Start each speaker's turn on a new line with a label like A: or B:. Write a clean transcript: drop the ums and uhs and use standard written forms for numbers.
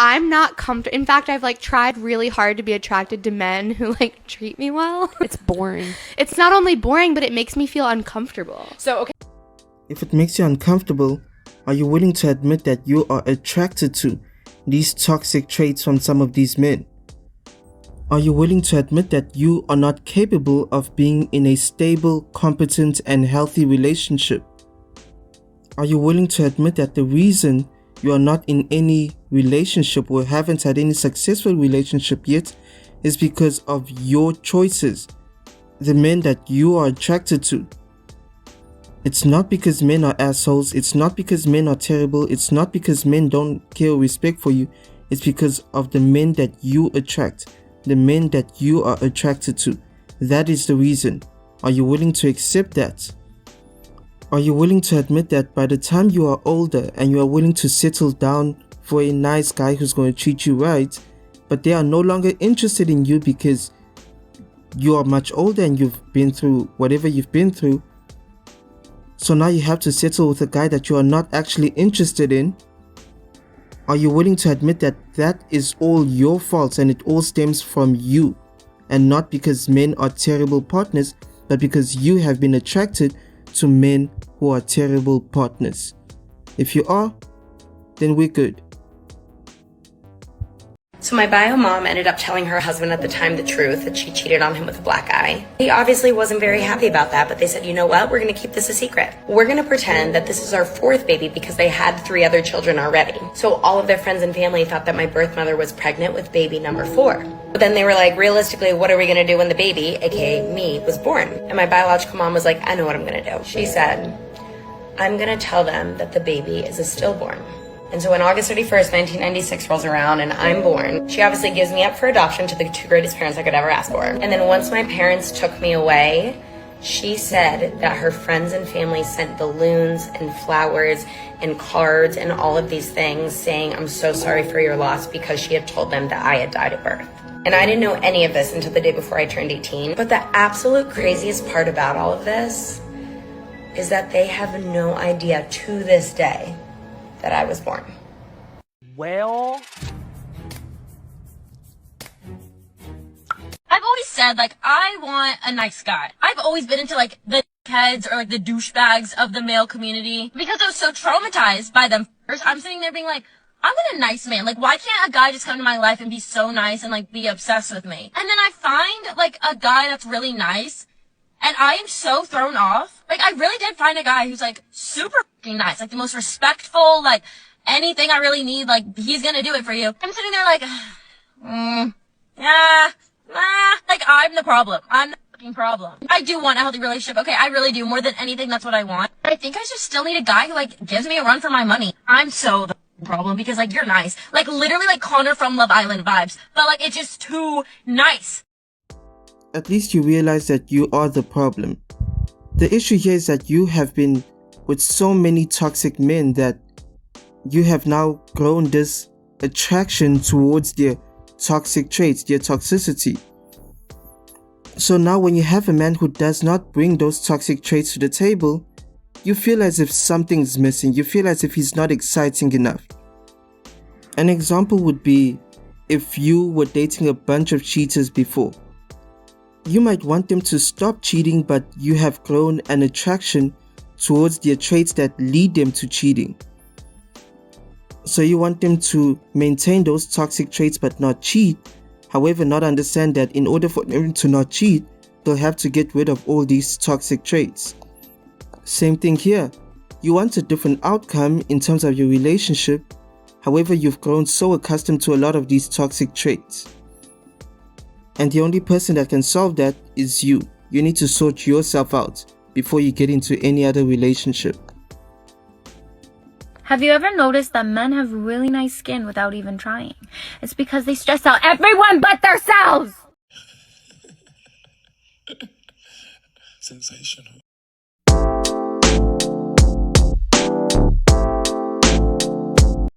A: I'm not comfortable. In fact, I've like tried really hard to be attracted to men who like treat me well.
B: It's boring.
A: It's not only boring, but it makes me feel uncomfortable.
C: So, okay.
D: If it makes you uncomfortable, are you willing to admit that you are attracted to these toxic traits from some of these men? Are you willing to admit that you are not capable of being in a stable, competent, and healthy relationship? Are you willing to admit that the reason you are not in any relationship or haven't had any successful relationship yet is because of your choices, the men that you are attracted to? It's not because men are assholes, it's not because men are terrible, it's not because men don't care or respect for you, it's because of the men that you attract, the men that you are attracted to. That is the reason. Are you willing to accept that? Are you willing to admit that by the time you are older and you are willing to settle down for a nice guy who's going to treat you right, but they are no longer interested in you because you are much older and you've been through whatever you've been through, so now you have to settle with a guy that you are not actually interested in? Are you willing to admit that that is all your fault and it all stems from you, and not because men are terrible partners, but because you have been attracted to men who are terrible partners? If you are, then we're good.
E: So my bio mom ended up telling her husband at the time the truth, that she cheated on him with a black guy. He obviously wasn't very happy about that, but they said, you know what, we're gonna keep this a secret. We're gonna pretend that this is our fourth baby because they had 3 other children already. So all of their friends and family thought that my birth mother was pregnant with baby number 4. But then they were like, realistically, what are we gonna do when the baby, aka me, was born? And my biological mom was like, I know what I'm gonna do. She said, I'm gonna tell them that the baby is a stillborn. And so when August 31st, 1996 rolls around and I'm born, she obviously gives me up for adoption to the 2 greatest parents I could ever ask for. And then once my parents took me away, she said that her friends and family sent balloons and flowers and cards and all of these things saying, I'm so sorry for your loss, because she had told them that I had died at birth. And I didn't know any of this until the day before I turned 18. But the absolute craziest part about all of this is that they have no idea to this day that I was born.
C: Well,
F: I've always said, like, I want a nice guy. I've always been into, like, the heads or, like, the douchebags of the male community because I was so traumatized by them. First, I'm sitting there being like, I want a nice man. Like, why can't a guy just come to my life and be so nice and, like, be obsessed with me? And then I find, like, a guy that's really nice, and I am so thrown off. Like, I really did find a guy who's, like, super fucking nice. Like, the most respectful, like, anything I really need, like, he's gonna do it for you. I'm sitting there like, like, I'm the problem. I'm the fucking problem. I do want a healthy relationship. Okay, I really do. More than anything, that's what I want. I think I just still need a guy who, like, gives me a run for my money. I'm so the problem because, like, you're nice. Like, literally, like, Connor from Love Island vibes. But, like, it's just too nice.
D: At least you realize that you are the problem. The issue here is that you have been with so many toxic men that you have now grown this attraction towards their toxic traits, their toxicity. So now when you have a man who does not bring those toxic traits to the table, you feel as if something's missing. You feel as if he's not exciting enough. An example would be if you were dating a bunch of cheaters before. You might want them to stop cheating, but you have grown an attraction towards their traits that lead them to cheating. So you want them to maintain those toxic traits but not cheat, however not understand that in order for them to not cheat, they'll have to get rid of all these toxic traits. Same thing here. You want a different outcome in terms of your relationship, however you've grown so accustomed to a lot of these toxic traits. And the only person that can solve that is you. You need to sort yourself out before you get into any other relationship.
G: Have you ever noticed that men have really nice skin without even trying? It's because they stress out everyone but themselves!
H: Sensational.